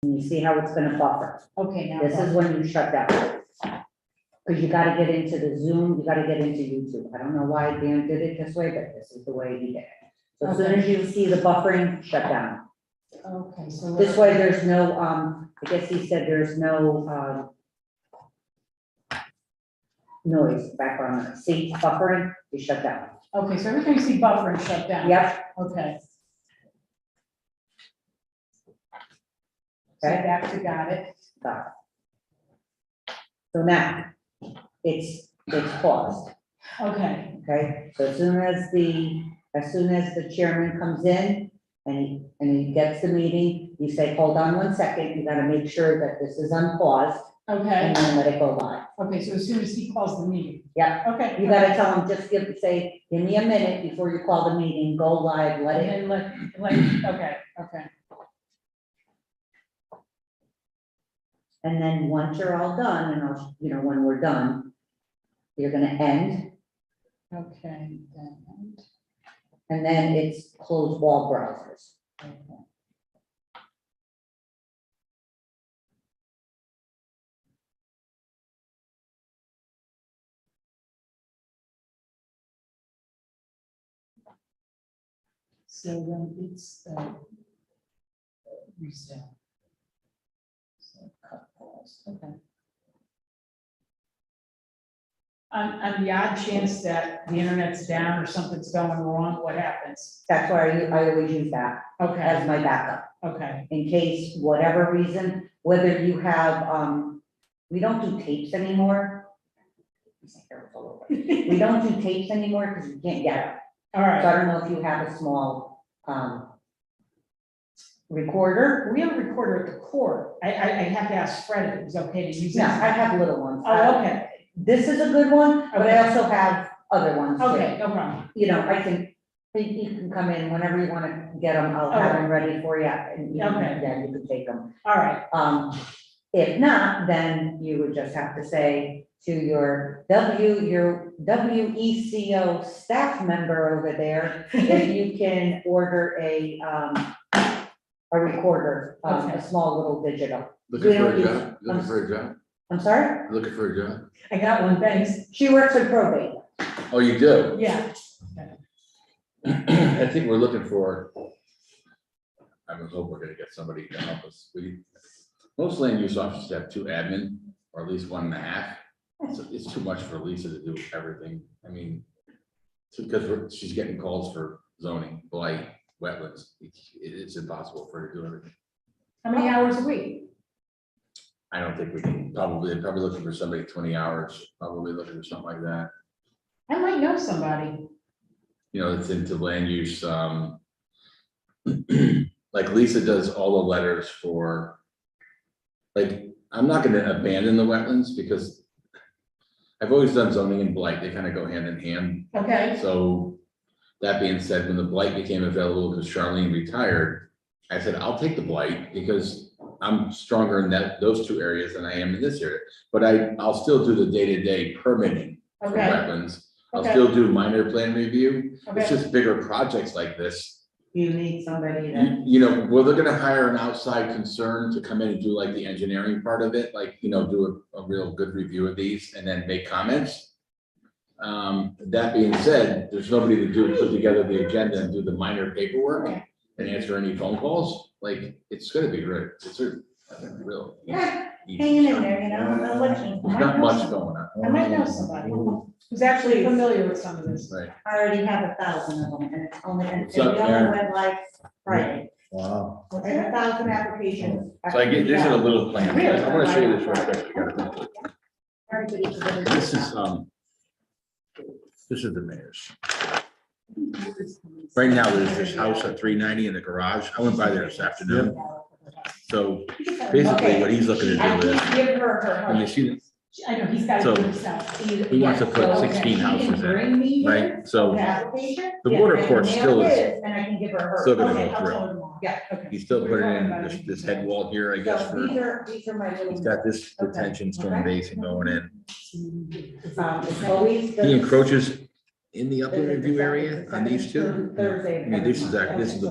You see how it's gonna buffer? Okay, now. This is when you shut down. Because you gotta get into the Zoom, you gotta get into YouTube. I don't know why Dan did it this way, but this is the way he did it. So as soon as you see the buffering, shut down. Okay, so. This way, there's no, I guess he said there's no, noise, background noise. See, buffering, you shut down. Okay, so everything you see buffering shut down. Yep, Okay. So Okay. back to got it. got it. So now, it's paused, Okay, okay? So as soon as the chairman comes in and he gets the meeting, you say, hold on 1 second, you gotta make sure that this is unpaused okay, and then let it go live. okay, so as soon as he calls the meeting. Yeah, Okay. you gotta tell him, just give me a minute before you call the meeting, go live, let it. And then okay, okay. And then once you're all done, and when we're done, you're gonna end, Okay, and then it's close wall browsers. okay. So then it's reset. So cut pause, okay. On the odd chance that the internet's down or something's going wrong, what happens? That's why I always use that Okay, as my backup, okay, in case whatever reason, whether you have, we don't do tapes anymore. We don't do tapes anymore because you can't get them. all So right. I don't know if you have a small, recorder. We have a recorder at the court. I have to ask Fred if it was okay to use it. No, I have little ones. Oh, okay, This is a good one, but I Okay. also have other ones too. okay, no problem. I can, you can come in whenever you wanna get them, I'll have them ready for you, and you Okay. can take them. All right, If not, then you would just have to say to your WECO staff member over there, if you can order a recorder, Okay. a small little digital. Looking We for don't a use- job? Looking for a job? I'm sorry? Looking for a job? I got one, thanks. She works in probate. Oh, you do? Yeah, I think we're looking for, I would hope we're gonna get somebody to help us. Most land use offices have 2 admin, or at least 1.5. It's too much for Lisa to do everything. I mean, because she's getting calls for zoning, blight, wetlands. It's impossible for her to do everything. how many hours a week? I don't think we can, probably looking for somebody 20 hours, probably looking for something like that. I might know somebody. You know, it's into land use, like Lisa does all the letters for, like, I'm not gonna abandon the wetlands because I've always done zoning and blight, they kind of go hand in hand. Okay, So that being said, when the blight became available because Charlene retired, I said, I'll take the blight because I'm stronger in those 2 areas than I am in this area. But I'll still do the day-to-day permitting for okay, wetlands. I'll Okay. still do minor plan review. It's okay, just bigger projects like this. You need somebody that, Well, they're gonna hire an outside concern to come in and do like the engineering part of it, like, do a real good review of these and then make comments. That being said, there's nobody to put together the agenda and do the minor paperwork and answer any phone calls. Like, it's gonna be great. It's a real. hanging in there, I'm looking. There's not much going on. I might know somebody who's actually familiar with some of this. Right. I already have 1,000 of them, and it's only, and What's up, we only Karen? went like Friday, Wow. and 1,000 applications. So I get, this is a little plan. Really? I wanna show you this real quick. Everybody. This is the mayor's. Right now, there's this house at 390 in the garage. I went by there this afternoon. So basically what he's looking to I do is, can't give her when you see, that I know, he's got So, to do himself. he wants to put 16 houses in, right? So Application. the border Yeah, court I can still mail is- his, and I can give her still her. gonna Okay, go I'll through. tell him tomorrow. Yeah. Okay. He's still putting in this head wall here, I guess, So for, these are my little. he's got this Okay. detention stone basin going in. It's always He the. encroaches in the upland review area on these two. Thursday. I mean, this is the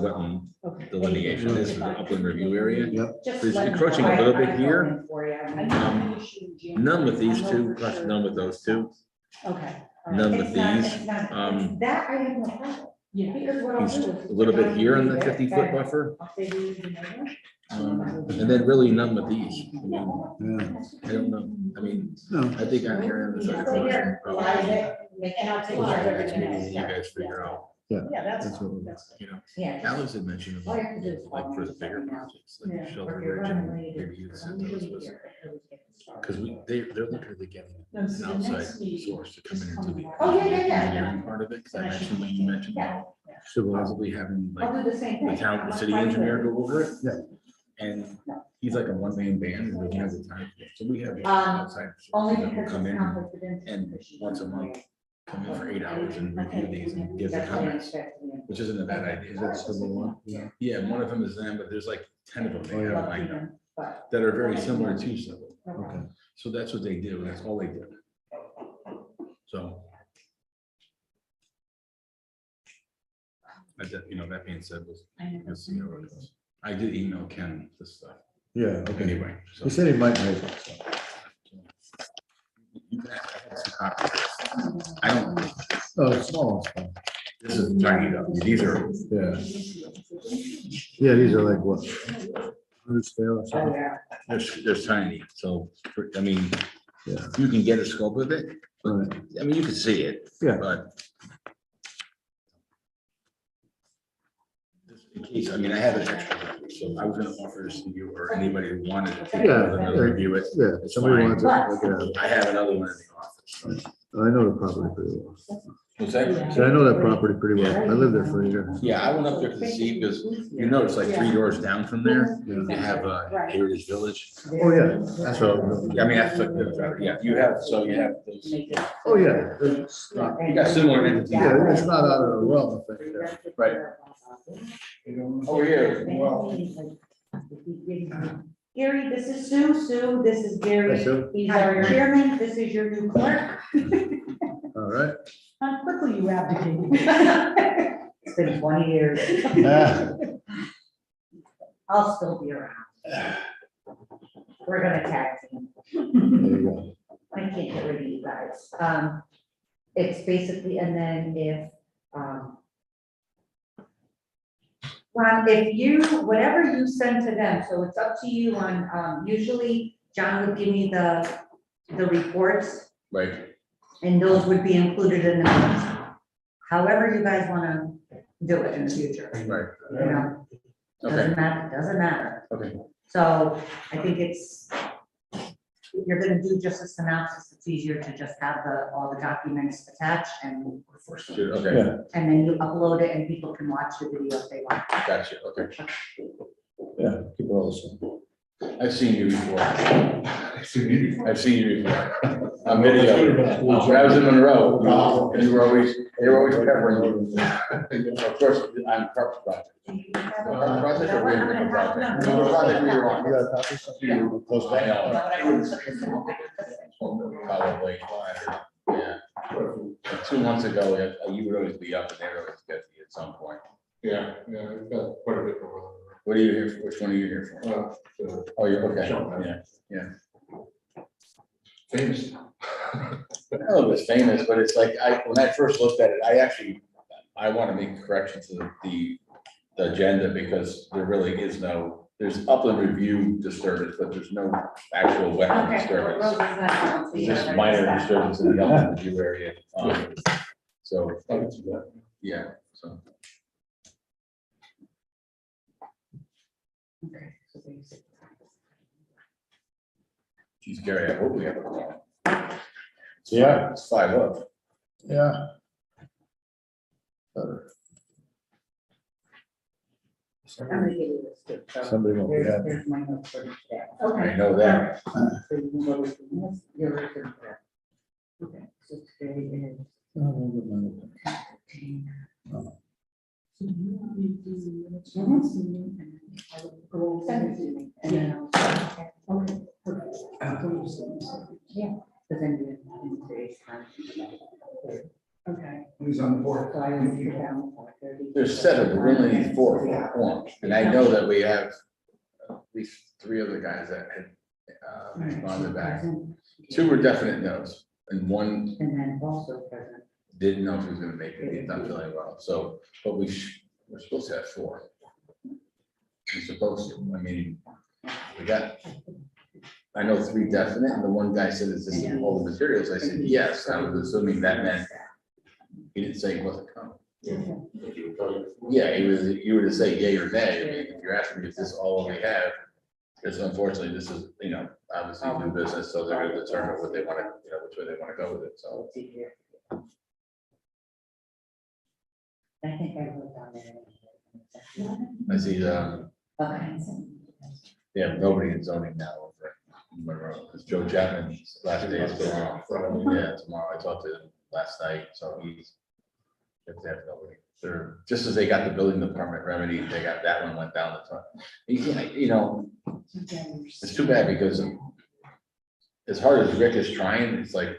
wetland Okay. delineation, this is the upland review area. Yep. There's encroaching a little bit here. None with these two, plus none with those two, Okay. none with these. That I have no problem. Yeah. Because what I'll He's do a is. little bit here on the 50-foot buffer, I'll say we use the neighbor. and then really none with these. I mean, Yeah. I don't know, I mean, No, I think I'm hearing this. So here, live it, and I'll take care of everything else. You guys figure out, Yeah, that's, That's what we- that's. you know, Yeah. Alex had mentioned All about, you have to do is like, follow for me the bigger right now. projects, like Yeah. Shelter Or if you're Ridge and running late, maybe you I'm sent those usually was, here at those getting started. because they're looking at getting No, an so the outside next meeting source to come is in and do coming the. up. Oh, yeah, yeah, yeah. engineering Part of it, because I mentioned, like you mentioned, Yeah. possibly having I'll like do the same thing. the town, the city engineer go over it. Yeah. And he's like a one-man band, and doesn't have the time, so we have outside Only sources that will because come it's in conflict of interest. and once a month, come in for 8 hours and review these and give the comments, which isn't a bad idea. is that civil one? Yeah. Yeah, one of them is them, but there's like 10 of them they Oh, yeah. have lined up that are very similar to civil. Okay. So that's what they do, that's all they do. So. You know, that being said, we'll see how it goes. I did email Ken this stuff Yeah, okay. anyway, so. He said he might make it. So. You can ask, I have some copies. I don't, Oh, the small one's fine. this is tiny though, these are, Yeah. Yeah, these are like what? 100 scale or Oh, something? yeah. they're tiny, so, I mean, Yeah. you can get a scope of it, Right. I mean, you can see it, Yeah. but. Just in case, I mean, I have an extra, copy, so I was gonna offer this to you or anybody who wanted to take Yeah, it, yeah. review it. Yeah, It's somebody fine. wants it. Like, I have another one in the office. so. I know the property pretty well. What's that? See, I know that property pretty well. I lived there for a year. Yeah, I went up there to see, because you notice like 3 doors down from there, Yeah. you have Heritage Village. Oh, yeah. That's So, all. yeah, I mean, that's like, yeah, you have, so you have those. Oh, yeah. It's not, You got similar entities. yeah, it's not out of the realm of things. Yeah. Right. Over here. Gary, this is Sue. Sue, this is Gary. Hi, Sue. He's our chairman. This is your new clerk. All right. How quickly you abdicated. It's been 20 years. Ah, I'll still be around. We're gonna tag team. there you go. I can't get rid of you guys. It's basically, and then if, Ron, if you, whatever you send to them, so it's up to you on, usually John would give me the reports, Right, and those would be included in the minutes. However you guys wanna do it in the future, right, you know, okay, doesn't matter. okay, So I think it's, if you're gonna do just a synopsis, it's easier to just have all the documents attached and, Sure, okay, Yeah. and then you upload it and people can watch the video if they want. gotcha, okay. Yeah. Keep it all the same. I've seen you before. I've seen you before. On video, when I was in Monroe, and you were always, they were always covering you. Of course, I'm Carp's project. Project or we're different project? No, project we were on. You got a copy? You close I by? know. Probably, yeah. 2 months ago, you would always be up and they'd always get to you at some point. Yeah, I've got quite a bit more. What are you here for? Which one are you here for? Oh, you're, okay, yeah. Famous. I don't know if it's famous, but it's like, when I first looked at it, I want to make a correction to the agenda because there really is there's upland review disturbance, but there's no actual wetland disturbance. It's just minor disturbance in the upland review area. So, yeah, so. Geez, Gary, I hope we have a call. Yeah. It's 5 up. Yeah. I'm gonna give you this too. So Somebody won't be happy. Here's my notes for today. I know that. So you can go with this, your record there. Okay, so today is. Send it to me, and then I'll- okay, perfect. Yeah, but then you have today's time. Okay. He's was on the board. So I was down 4:30. There's 7, but we only need 4 for the quorum. And I know that we have at least 3 other guys that had responded back. 2 were definite no's, and 1 And then also present. didn't know if he was gonna make it, he's not feeling well, so, but we're supposed to have 4. We're supposed to, I mean, we got, I know 3 definite, and the one guy said, is this all the materials? I said, yes, I was assuming that meant, he didn't say he wasn't coming. Yeah, you were to say yay or nay, I mean, if you're asking me, is this all we have? Because unfortunately, this is, obviously new business, so they're gonna determine what they wanna, which way they wanna go with it, so. It's easier. I think I wrote down there. I see, Okay. yeah, nobody in zoning now over in Monroe, because Joe Chapman's last day is tomorrow. Yeah, tomorrow, I talked to him last night, so he's, if they have nobody, they're, just as they got the building department remedy, they got that one went down the top. It's too bad, because as hard as Rick is trying, it's like,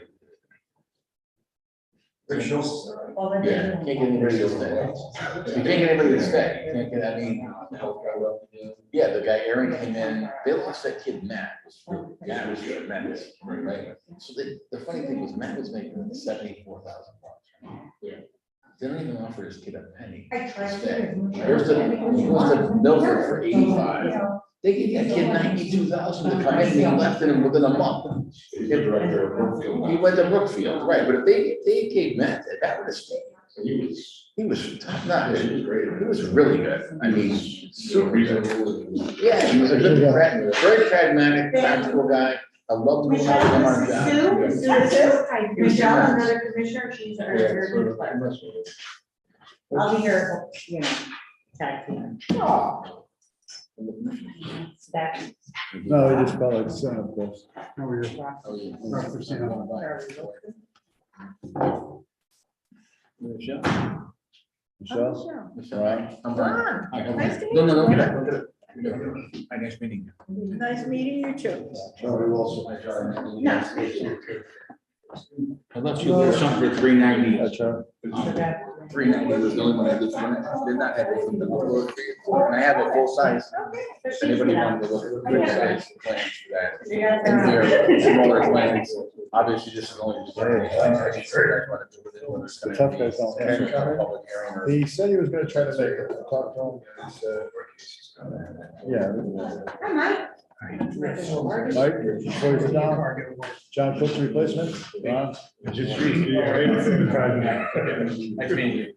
yeah, can't get anybody to stay. You can't get anybody to stay, you can't get, I mean, yeah, the guy Aaron came in, they lost that kid Matt, Matt was tremendous, right? So the funny thing was, Matt was making $74,000. Yeah. They don't even offer his kid a penny I to tried stay. to. Here's the Milford for 85. They gave that kid 92,000 to come in, and he left in within a month. Director of Brookfield. He went to Brookfield, right, but if they gave Matt that would have stayed. He was He was top notch. He was great. He was really good. I mean, super good. reasonable. Yeah, he was a good, very pragmatic, practical guy. I loved him having him on the job. Michelle, another commissioner, she's our. Yeah, sort of, I must have. I'll be here, tag team. That. No, we just call it Senate, of course. Michelle? Michelle? Michelle? I'm Brian. Hi, how are you? Nice to meet No, you. get up, get up. Hi, nice meeting you. Nice meeting you too. Charlie Wilson. I left you there something for 390. Hi, Charlie. 390 was the only one I did find. Did not have anything to look for. And I have a full size. If anybody wanted to look at the quick size plans for that. And they're smaller plans. Obviously, this is only. The tough guys don't answer. He said he was gonna try to make it. I talked to him. He said, yeah. Hi, Mike. Mike, before you sit down, John Cook's replacement, Ron. Nice meeting you. Nice to meet you.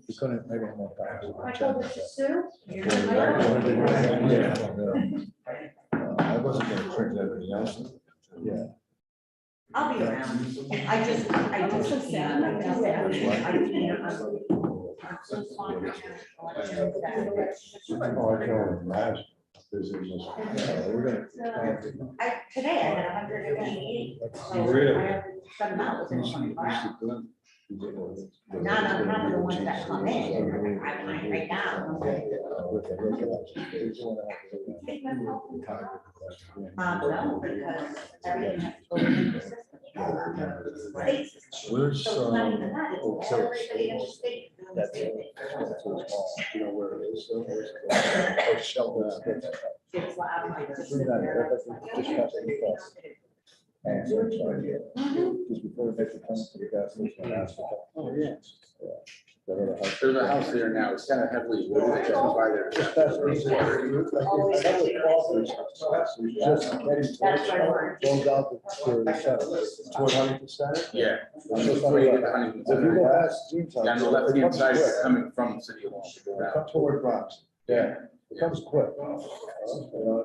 We couldn't make it more time. Michael, this is Sue. I wasn't gonna print everything else. Yeah. I'll be around. I just can't. I can't. Oh, I can imagine. This is just, we're gonna. Today I had 188. So Really? I have 7 hours in 24 hours. Not on top of the ones that come in. I'm right now. No, because everything has to go in the system. State system. Where's, So it's not even that, it's everybody in the state. that's so small. You know where it is? Oh, Shelby. It's loud, like, this is Bring that, where- that's just past the cross. Just before we make the turn to the gas station. I asked for- Oh, yeah. Yeah. That other house. There's a house there now. It's kind of heavily wooded. I just by there. Just past the- That's why we're. Goes out to the center, toward Huntington Center. Yeah. Just Before you get to Huntington If you Center. go past Jean's house. Yeah, on the left hand side, it it's coming from City Hall. comes Come toward Bronx. Yeah, it comes quick. You know,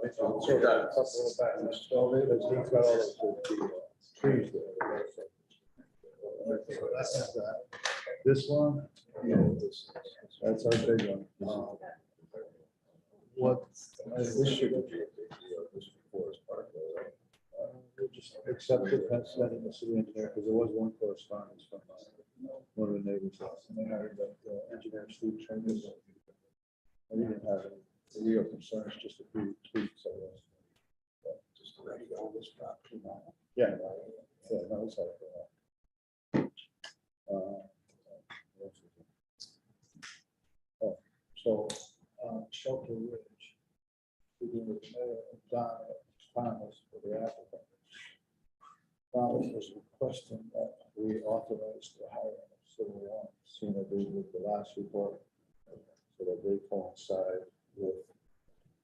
it's sort of a couple of back, and it's all in, it's got all the trees there. So that's that. This one, that's our big one. What, this should be, this forest park. We'll just accept it, that's that in the city engineer, because there was one correspondence from one of the neighbors. And they hired that engineer Steve Chambers. I didn't have any real concerns, just a few tweaks, I guess. Just ready to own this property now. Yeah, no, it's all right. So, Shelter Ridge, we're doing with Mayor Don Thomas for the applicant. Thomas was requesting that we authorize the hiring of civil warrants, seen as we did the last report, so that they coincide with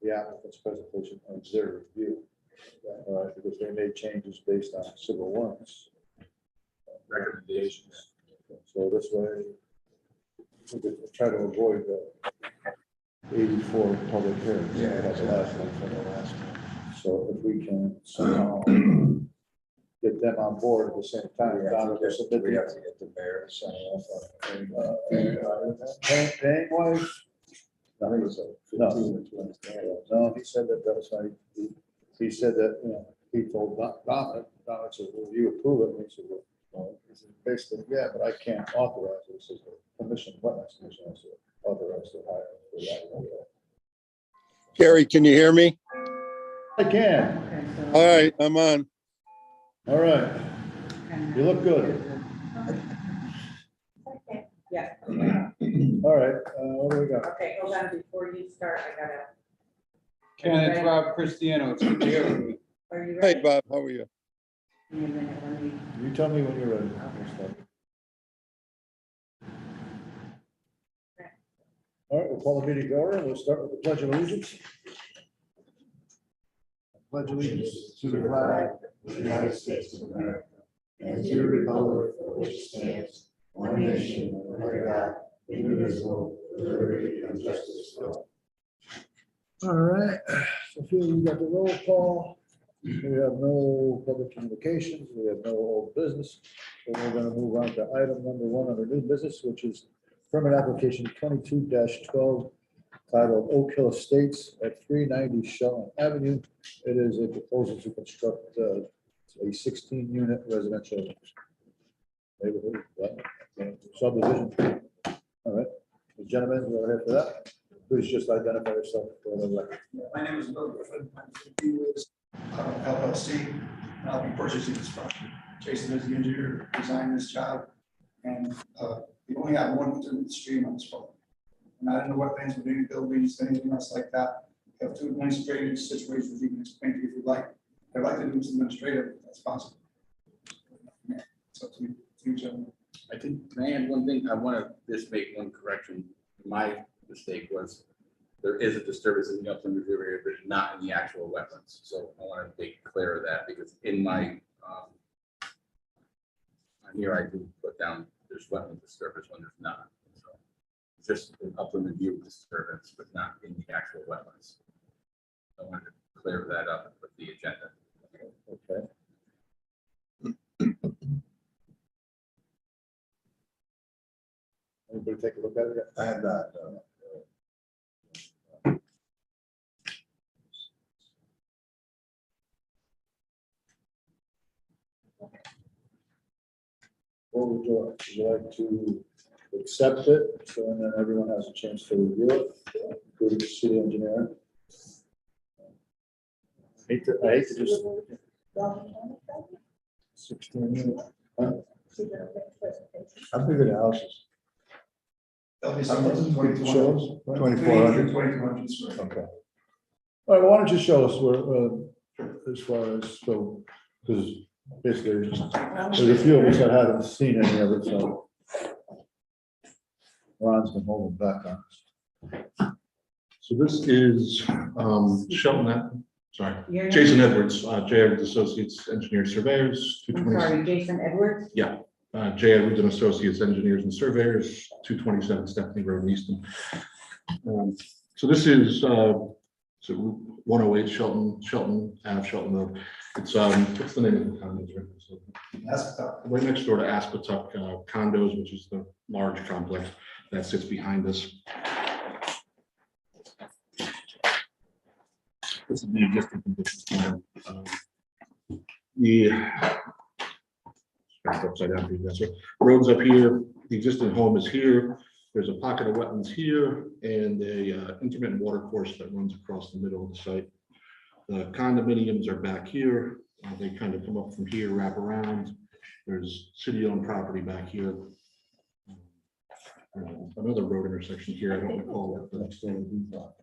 the applicant's presentation and their review. Because they made changes based on civil warrants. Recommendations. So this way, we could try to avoid the 84 public hearings. Yeah, That's the last one. for the last one. So if we can somehow get them on board at the same time. Don will submit We the- have to get the mayor to sign off on it. Paying wise, I think it's like 15 or 20. no, he said that was not, he said that, he told Don, said, will you approve it? And he said, well, he said, basically, yeah, but I can't authorize it. This is the commission, wetlands commission, has to authorize the hire for that. Gary, can you hear me? I can, Okay, so. All right, I'm on. all right, and- you look good. Yeah, All right, what do we got? okay, hold on, before you start, I gotta, Ken, it's Rob Cristiano. It's good to hear from you. are you Hey, ready? Bob, how are you? Give me a minute, let me. You tell me when you're ready. We'll start. All right, we'll call the meeting to order. We'll start with the pledge of allegiance. Pledge allegiance to the flag of the United States of America, and to the republic for which it stands, one nation, under God, indivisible, with liberty and justice for all. All right, so Phil, you got the roll call. We have no public communications. We have no old business. So we're gonna move on to item number 1 under new business, which is permit application 22-12 titled Oak Hill Estates at 390 Shelton Avenue. It is a proposal to construct a 16-unit residential neighborhood subdivision. All right, the gentlemen, go ahead for that. Please just identify yourself for the record. My name is Bill Griffin. I'm 50 years, LLC, and I'll be purchasing this property. Jason is the engineer, who designed this job, and we only have one legitimate stream on this property. We're not in the wetlands with any buildings, anything else like that. We have 2 administrative situations you can explain to you if you'd like. I'd like to do this administrative, if that's possible. Yeah, it's up to you, gentlemen. I think, can I add one thing? I want to just make one correction. My mistake was there is a disturbance in the upland review area, but not in the actual wetlands. So I want to make clear of that because in my, on here I do put down there's wetland disturbance when there's not. So just an upland review disturbance, but not in the actual wetlands. I wanted to clear that up with the agenda. Okay. Anybody take a look at it? I have not. What would you like? Would you like to accept it? So and then everyone has a chance to review it, including the city engineer. I hate to just. 16 units. Huh? How big are the houses? That'll be somewhere in 2200. Shows? 2400. 2200 square. Okay. All right, why don't you show us where, as far as, so, because basically there's a few of us that haven't seen any of it, so. Ron's been holding back on us. So this is Shelton, sorry, Your name? Jason Edwards, J. Edwards Associates Engineers Surveyors, I'm 220. sorry, Jason Edwards? Yeah, J. Edwards and Associates Engineers and Surveyors, 227 Stephanie Road in Easton. So this is so 108 Shelton Ave, Shelton Road. It's what's the name of the condos? That's about Right next door to Aspetuck Condos, which is the large complex that sits behind us. This is the existing conditions plan. The upside down for you guys. So roads up here, the existing home is here. There's a pocket of wetlands here and a intermittent water course that runs across the middle of the site. The condominiums are back here. They kind of come up from here, wrap around. There's city-owned property back here. Another road intersection here. I don't recall what the Next door to the block.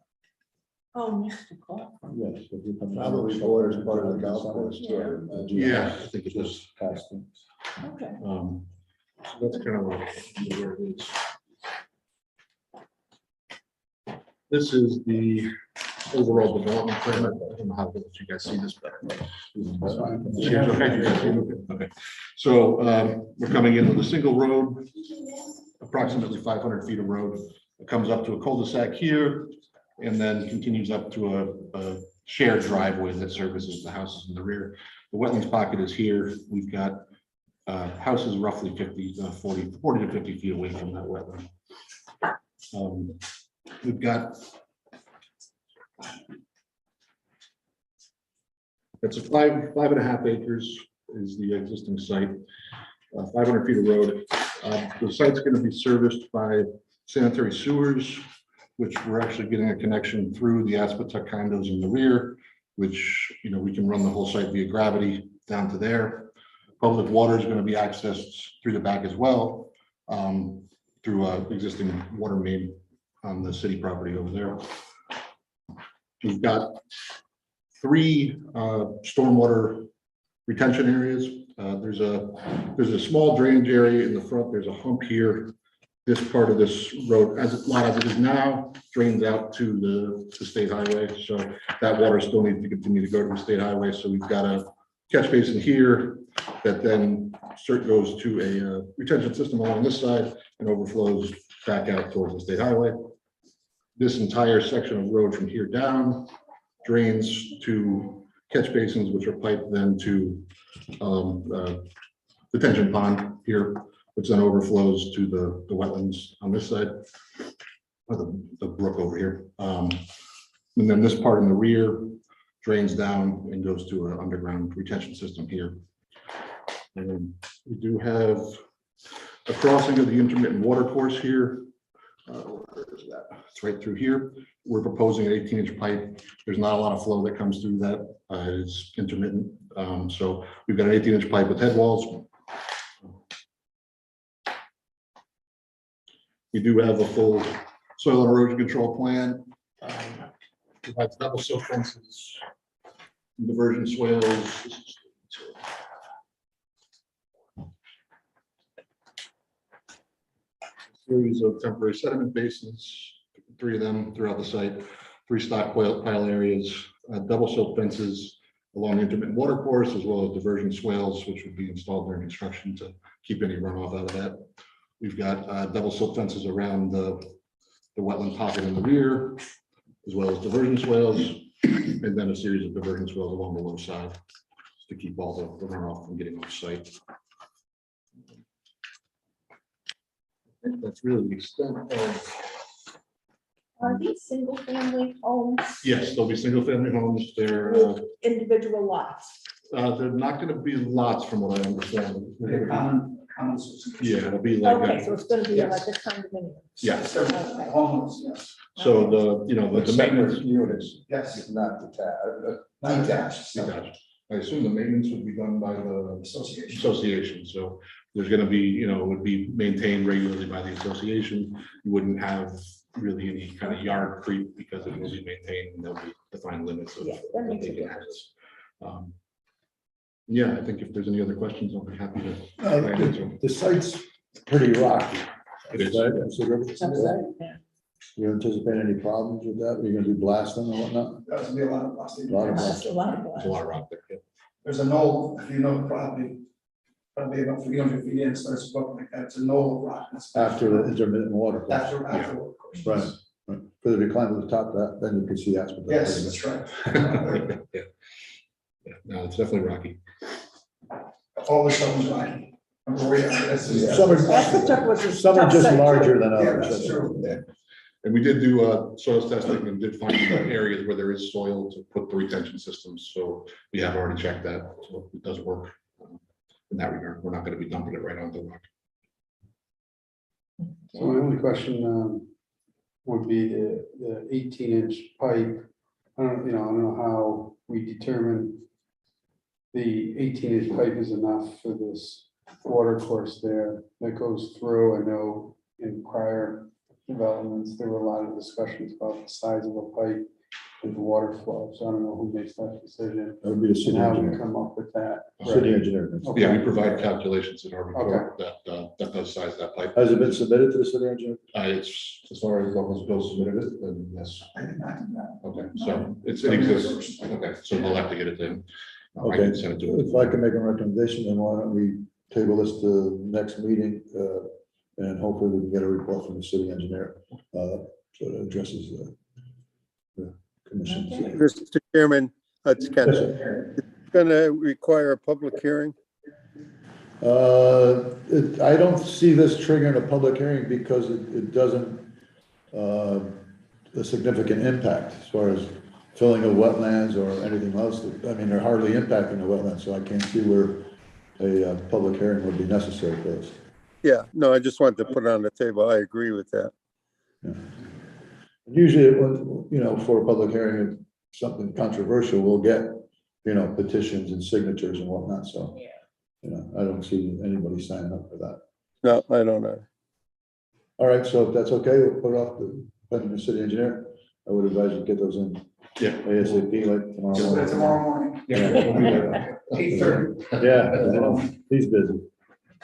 Oh, Mr. Clark. Yes. if you come- Probably borders part of the golf course. Yeah, I think it does. Just past things. Okay. So that's kind of where it is. This is the overall development plan. I don't know how you guys see this better. Okay, so we're coming in with a single road, approximately 500 feet of road. It comes up to a cul-de-sac here and then continues up to a shared driveway that services the houses in the rear. The wetlands pocket is here. We've got houses roughly 40 to 50 feet away from that wetland. We've got it's a 5.5 acres is the existing site, 500 feet of road. The site's going to be serviced by sanitary sewers, which we're actually getting a connection through the Aspetuck condos in the rear, which, you know, we can run the whole site via gravity down to there. Public water is going to be accessed through the back as well, through existing water main on the city property over there. We've got 3 stormwater retention areas. There's a small drainage area in the front. There's a hump here. This part of this road, as it is now, drains out to the state highway. So that water still needs to continue to go to the state highway. So we've got a catch basin here that then goes to a retention system along this side and overflows back out towards the state highway. This entire section of road from here down drains to catch basins, which are piped then to detention pond here, which then overflows to the wetlands on this side, or the brook over here. And then this part in the rear drains down and goes to an underground retention system here. And then we do have a crossing of the intermittent water course here. Where is that? It's right through here. We're proposing an 18-inch pipe. There's not a lot of flow that comes through that. It's intermittent. So we've got an 18-inch pipe with head walls. We do have a full soil and erosion control plan. Provides double silt fences, diversion swales. Series of temporary sediment basins, 3 of them throughout the site, 3 stock pile areas, double silt fences along the intermittent water course, as well as diversion swales, which would be installed during construction to keep any runoff out of that. We've got double silt fences around the wetland pocket in the rear, as well as diversion swales, and then a series of diversion swales along the low side to keep all the runoff from getting off site. I think that's really the extent of. Are these single family homes? Yes, there'll be single family homes. They're With individual lots? they're not going to be lots from what I understand. They're common. Yeah, it'll be like Okay, so it's gonna be like Yes. a condominium. Yeah. Several homes, yes. So the maintenance. Units, Yes, not detached. not attached, so Gotcha. I assume the maintenance would be done by the association. association, so there's gonna be, it would be maintained regularly by the association. You wouldn't have really any kind of yard creep because it will be maintained and there'll be defined limits of Yeah, that what makes they a can difference. access. Yeah, I think if there's any other questions, I'll be happy to try and answer them. The site's pretty rocky. It is. Right? So Yeah. you anticipate any problems with that? Are you gonna do blasting or whatnot? That's gonna be a lot of plastic. A lot of That's a lot of There's a lot of rock there. Yeah. There's a knoll, if you know the property, probably about 300 feet in, so it's about like that, it's a knoll of rock. That's- After the intermittent water. course. After, of course. Right. Because if you climb to the top of that, then you can see Aspen. Yes, that's right. Yeah. Yeah, no, it's definitely rocky. All the stones rocky. Some are, Aspetuck was a some are tough just site, too. larger than Yeah, others. that's true. Yeah. And we did do soil testing and did find areas where there is soil to put the retention systems. So we have already checked that. So it does work in that regard. We're not going to be dumping it right onto the rock. So my only question would be the 18-inch pipe. I don't know how we determine the 18-inch pipe is enough for this water course there that goes through. I know in prior developments, there were a lot of discussions about the size of a pipe and the water flow. So I don't know who makes that decision That would be the and city how we engineer. come up with that. City engineer. that's- Yeah, we provide calculations in our report that does size that pipe. Has it been submitted to the city engineer? It's, as far as local Bill submitted it, then yes. I did not do that. Okay, so it exists. Okay, so we'll have to get it in. I Okay, can send it to if I can make a recommendation, then why don't we table this to next meeting, and hopefully we can get a report from the city engineer, so it addresses the commission. Mr. Chairman, it's Ken. Yes, sir. It's gonna require a public hearing. I don't see this triggering a public hearing because it doesn't, a significant impact as far as filling of wetlands or anything else. I mean, they're hardly impacting the wetlands, so I can't see where a public hearing would be necessary for this. Yeah, no, I just wanted to put it on the table. I agree with that. Usually, for a public hearing, if something controversial, we'll get, petitions and signatures and whatnot, so. I don't see anybody signing up for that. No, I don't know. All right, so if that's okay, we'll put off the city engineer. I would advise you get those in Yeah. ASAP, like tomorrow. So morning. tomorrow morning, Yeah, we'll be there. 8:30. Yeah, he's busy.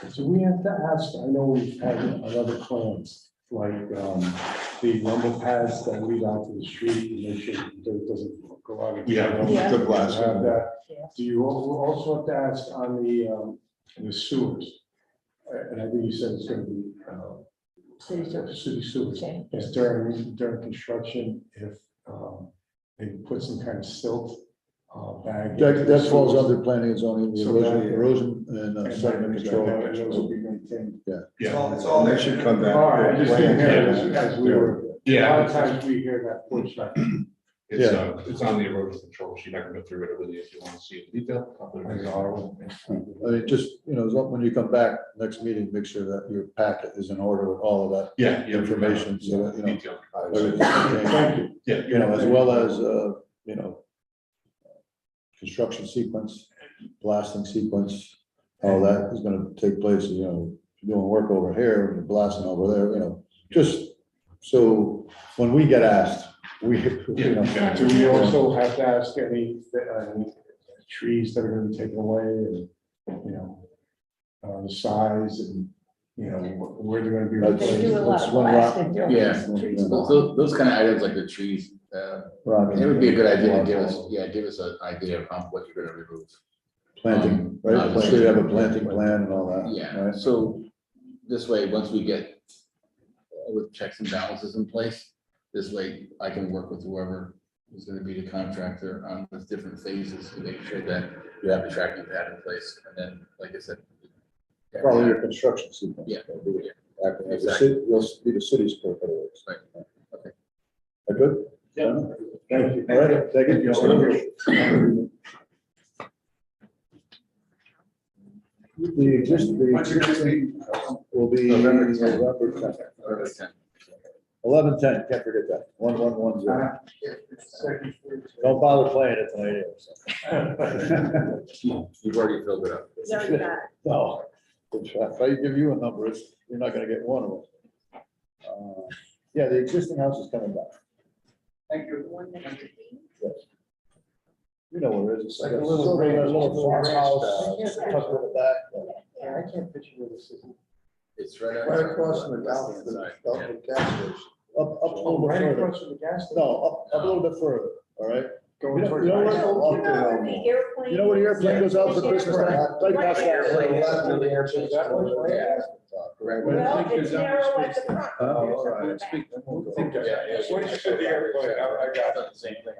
So we have to ask, I know we've had on other plans, like, the rumble pads that lead onto the street, and make sure that it doesn't go out. Yeah, Yeah. good glass. Have that. Yeah. Do you also have to ask on the sewers? And I think you said it's gonna be, City sewers. city sewers. Okay. Is during construction, if, they put some kind of silt, bag. into the That falls sewers, under planning and zoning, So that- erosion and and sediment that- control. those will be maintained. It's all there. should come back. All right, I just didn't hear it as we were, a lot Yeah, of times we hear that pushback. it's on the erosion control sheet. I can go through it with you if you want to see it in detail. I'll put it in there. I mean, just, when you come back next meeting, make sure that your packet is in order with all of that Yeah. information, so that, Detail. everything's contained. Yeah. As well as, construction sequence, blasting sequence, all that is gonna take place, if you're doing work over here, and you're blasting over there, just so when we get asked, we. Do we also have to ask any trees that are gonna be taken away and, the size and, where they're gonna be That's- They do a lot that's of one blasting. don't they? Yeah. Those kind of items like the trees, it would be a good idea to give us an idea of what you're gonna remove. Planting, right? So you have a planting plan and all that. Yeah, right? so this way, once we get with checks and balances in place, this way I can work with whoever is gonna be the contractor on the different phases to make sure that you have the tracking pad in place. And then, like I said. Follow your construction sequence. Yeah. Acting as the Exactly. city, you'll be the city's clerk of the works. Right. Okay. That good? Yeah. Thank you. All right, thank you. The existing will be November 10th. November 10th. 11/10, can't forget that, 1110. Don't bother playing it tonight. You've already filled it up. He's already got it. No, if I give you a number, you're not gonna get one of them. Yeah, the existing house is coming back. Thank you. One next to me. Yes. You know where it is. It's like a Like a little little, ranch, little farmhouse, ranch, tucked in the back. Yeah, I can't picture where this is. It's right. Right across from the gas station. Up a little bit Right further. across from the gas station. No, up a little bit further, all right? Going You know- towards you know my what? house. You know where the airplane. You know where the airplane goes out for Christmas? Right past that. Correct. Well, it's narrow at the front. Oh, all right. There's something back. When you said the airplane, I got the same thing.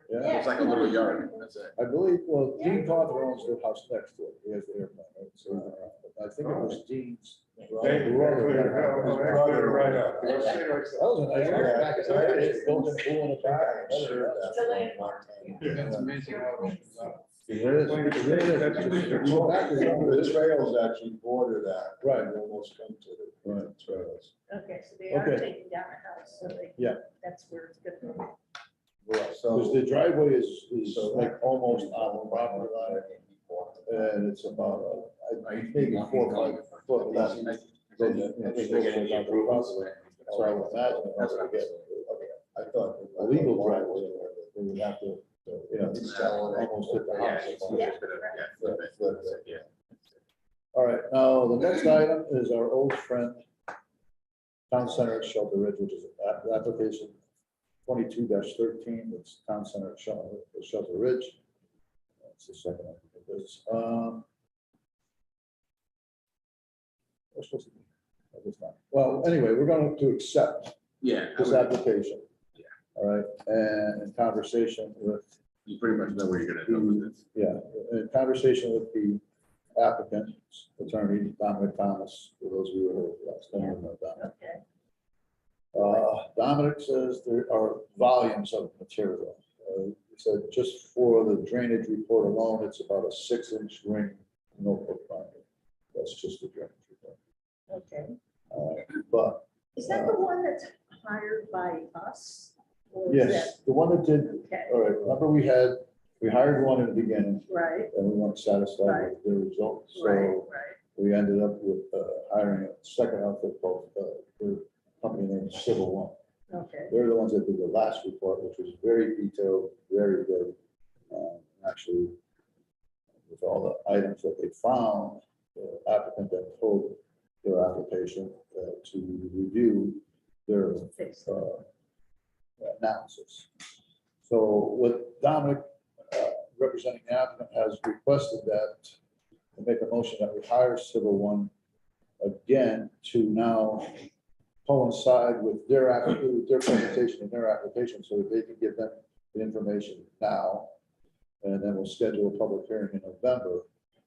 Yeah, It's like a little yard, that's it. I believe, well, Dean Carter owns the house next to it. He has the airplane, right? So, I think it was Dean's. Thank you. Right up. That was a nice area. It's built in pool in the back. It's a landmark. It's amazing how. It is. It really is. That's- Go back to the- The trails actually border that. Right. Almost come to the. Right. Trails. Okay, so they are Okay. taking down a house, so they. Yeah. That's where it's gonna go. Right, because the driveway is like almost on the property line. And it's about, maybe 4 or 5 foot less. Than the, I think they're getting the approvals. So I would imagine That's that's what what I I get. I thought a legal driveway, they would have to, almost hit the Yeah, house. it's a little bit of- yeah. All right, now, the next item is our old friend, Town Center at Shelter Ridge, which is application 22-13, it's Town Center at Shelter Ridge. That's the second one. This, we're supposed to be- I guess not. Well, anyway, we're going to accept Yeah, I this would- application. Yeah. All right, and in conversation with, you pretty much know where you're gonna go with this. yeah, in conversation with the applicant's attorney, Dominic Thomas, for those of you who are last time, know Dominic. Dominic says there are volumes of material. He said just for the drainage report alone, it's about a 6-inch ring notebook binder. That's just the drainage report. Okay. But Is that the one that's hired by us? Or is yes, the one that did, that- Okay, all right, remember we hired one in the beginning right, and we weren't satisfied with the results. right, So right. we ended up with hiring a second outfit called, the company named Civil One. Okay, They're the ones that did the last report, which was very detailed, very good. Actually, with all the items that they found, the applicant then pulled their application to review their fix it. analysis. So what Dominic, representing the applicant, has requested that to make a motion that we hire Civil One again to now coincide with their presentation and their application, so that they can give them the information now. And then we'll schedule a public hearing in November.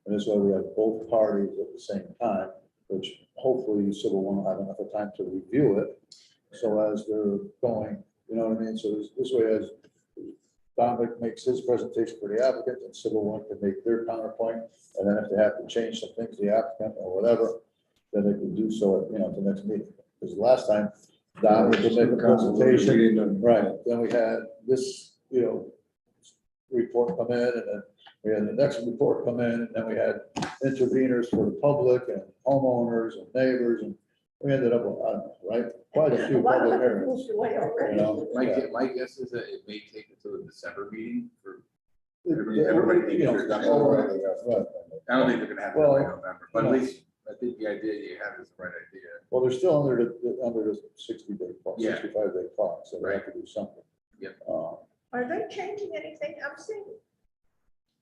And this way we have both parties at the same time, which hopefully Civil One will have enough of time to review it. So as they're going, you know what I mean? So this way, as Dominic makes his presentation for the applicant, and Civil One can make their counterpoint. And then if they have to change some things, the applicant or whatever, then they can do so at, at the next meeting. Because last time, Dominic would make a presentation, right, then we had this, report come in, and then we had the next report come in, and then we had interveners for the public and homeowners and neighbors, and we ended up with, I don't know, right, quite a few A lot of public them hearings. moved away already. My guess is that it may take until the December meeting for, Everybody, Everybody- right. I don't think they're gonna have it Well, by November, but at no. least I think the idea you have is the right idea. Well, they're still under the 60-day clock, Yeah. 65-day clock, so they have to do something. Yep. Are they changing anything? I'm seeing,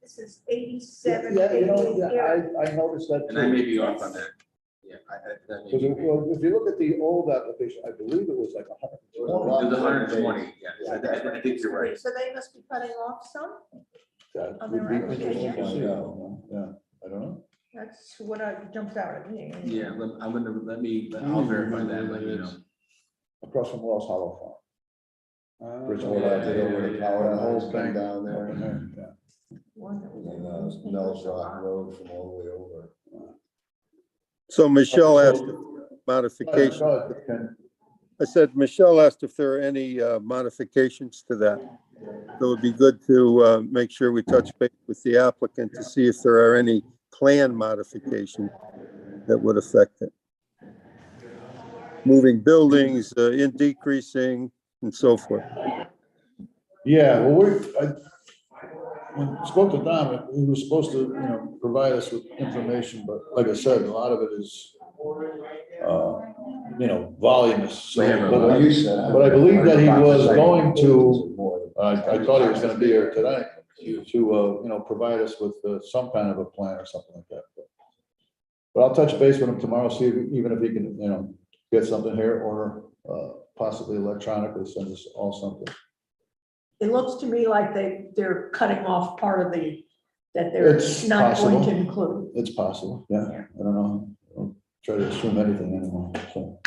this is Yeah, 87. I noticed that. And I may too. be off on that. Yeah, that may Because be. if you look at the old application, I believe it was like 120. It was 120, yes, I think you're right. So they must be cutting off some? That On would their be application? interesting to see. Yeah, I don't know. That's what jumped out at me. Yeah, I'll verify that, and let you know. Across from Wells Hollow Farm. Bridgewater, I did over the power That whole lines thing down there. Yeah. One that was- And Nels Rock Road from all the way over. So Michelle asked if Go modification. ahead, Ken. I said, Michelle asked if there are any modifications to that. So it would be good to make sure we touch base with the applicant to see if there are any plan modifications that would affect it. Moving buildings, in decreasing, and so forth. Yeah, well, when I spoke to Dominic, he was supposed to, provide us with information, but like I said, a lot of it is, voluminous. So, but I believe that he was going to, I thought he was gonna be here tonight to, provide us with some kind of a plan or something like that. But I'll touch base with him tomorrow, see even if he can, get something here or possibly electronically send us all something. It looks to me like they're cutting off part of that they're It's not going to possible. include. It's possible, yeah, Yeah. I don't know, I don't try to assume anything anymore, so.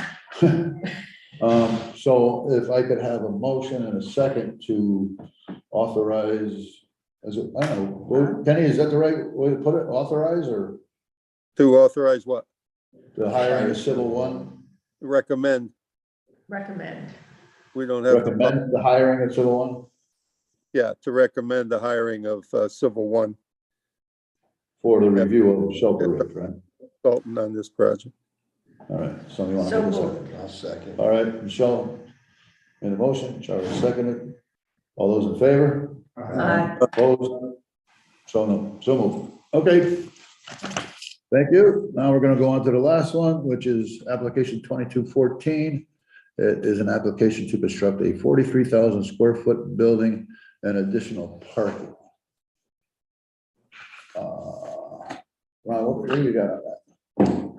So if I could have a motion and a second to authorize, I don't know, Kenny, is that the right way to put it, authorize or To authorize what? the hiring of Civil One? Recommend. Recommend. We don't have. Recommend the hiring of Civil One? to recommend the hiring of Civil One For the review of shelter rate, right? consultant on this project. All right, somebody want to So make a moved. second? I'll second. All right, Michelle made a motion, Charlie seconded. All those in favor? Aye. Opposed? So moved. Okay. Thank you. Now we're gonna go on to the last one, which is application 2214. It is an application to construct a 43,000 square foot building and additional parking. Ron, what do you got on that?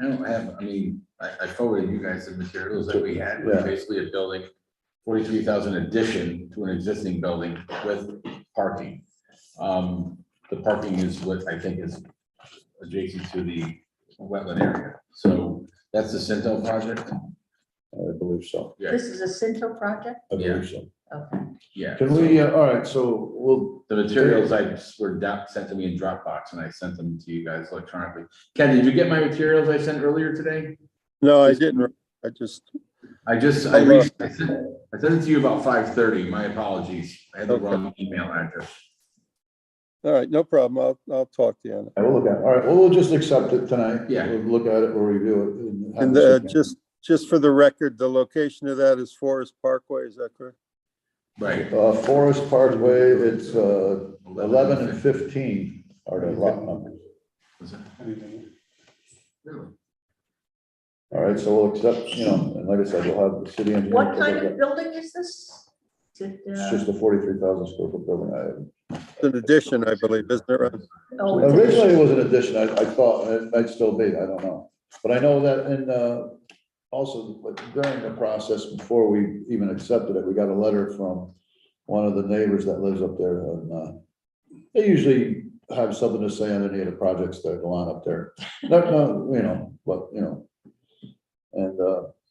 I don't have, I mean, I forwarded you guys the materials that we had, Yeah. basically a building, 43,000 addition to an existing building with parking. The parking is what I think is adjacent to the wetland area. So that's the Cinto project. I believe so. Yeah, This is a Cinto project? I believe so. Okay. yeah. Can we, all right, so we'll, The materials sent to me in Dropbox and I sent them to you guys electronically. Ken, did you get my materials I sent earlier today? No, I didn't. I just, I sent it to you about 5:30. My apologies. I had the wrong email address. all right, no problem. I'll talk to you on it. I will look at it. All right, well, we'll just accept it tonight. Yeah. We'll look at it, we'll review it. And just for the record, the location of that is Forest Parkway, is that correct? Right. Forest Parkway, it's 11 and 15 are the lot numbers. Was that- Really? All right, so we'll accept, and like I said, we'll have the city engineer. What kind of building is this? Is it, It's just a 43,000 square foot building. It's an addition, I believe, isn't it, Ron? oh, it's Originally, it was an addition. I thought it might still be, I don't know. But I know that also during the process, before we even accepted it, we got a letter from one of the neighbors that lives up there. And they usually have something to say on any of the projects that go on up there. And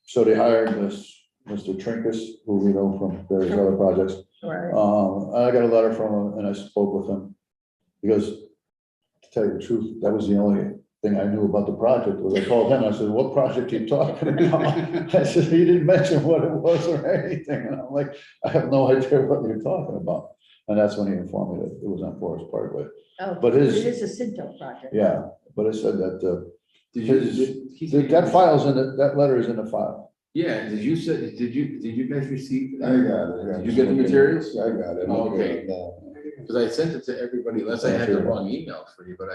so they hired this Mr. Trinkus, who we know from various other projects. right. I got a letter from him and I spoke with him, because to tell you the truth, that was the only thing I knew about the project. Was I called him, I said, what project are you talking about? I said, he didn't mention what it was or anything, and I'm like, I have no idea what you're talking about. And that's when he informed me that it was on Forest Parkway. Oh, but his- it is a Cinto project. Yeah, but it said that Did that file's in it, that letter is in the file. Yeah, did you guys receive? I got it. Did you get the materials? I got it. Okay. Because I sent it to everybody, unless I had the wrong email for you, but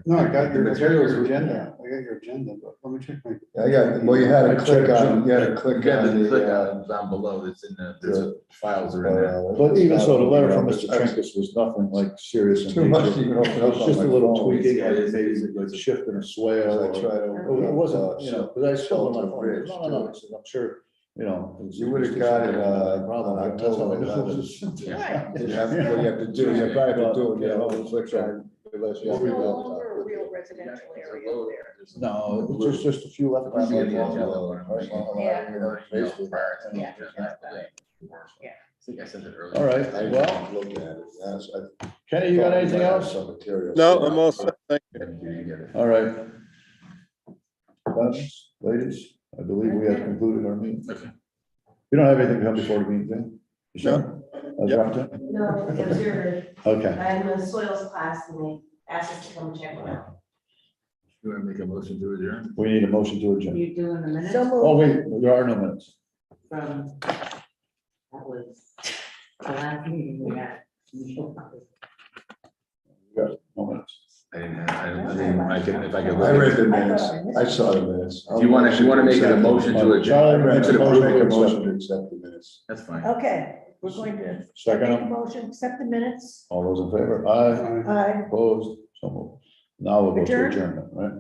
No, I got the your materials materials were- agenda. I got your agenda, but let me check my. I got, well, you had I to click checked on, you had to click You got on to click the. on down below, that's in the files are in there. But even so, the letter from Mr. Trinkus was nothing like serious. in Too much nature. to even open It up was on just a my little phone. tweaking, Yeah, like it is. maybe like shifting a swale. I or- tried to. It wasn't, because I told him, Bridge, no, I said, I'm sure, You would have got it, Problem, on that's how I knew it October was. Yeah. You have, what you have to do, you have to do, you know, click on, unless you It's have. no to- longer a real residential area there. No, it was just a few left. Let me see the behind. agenda. Yeah. Basically. Prior to the Yeah. agenda, I believe. Yeah. I think I sent it earlier. All right, I well, didn't look at it, yes. Kenny, you got anything else? Some material. No, I'm all set. Thank you. You get it. All right. Fellas, ladies, I believe we have concluded our meeting. Okay. You don't have anything to come before the meeting, then? You sure? Yep. Roger? No, it was your, Okay. I'm in a soils class and they asked us to come check it out. You want to make a motion to adjourn? We need a motion to adjourn. You doing the minutes So Oh, moved. wait, there are no minutes. from, that was the last meeting we had. We got no minutes. I didn't I can, if I could. I read the minutes, I saw the minutes. If you want to make it a motion to Charlie, adjourn. make you a could motion. approve Make a it. motion to accept the minutes. That's fine. Okay, we're going to Second. make a motion, accept the minutes. All those in favor? Aye. Aye. Opposed? So moved. Now we'll go to Adjourn. adjournment, right?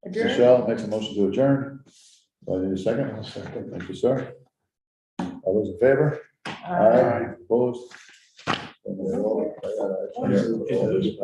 Adjourn. Michelle makes a motion to adjourn. Do I need a second? Second. Thank you, sir. All those in favor? Aye. Opposed? I got it.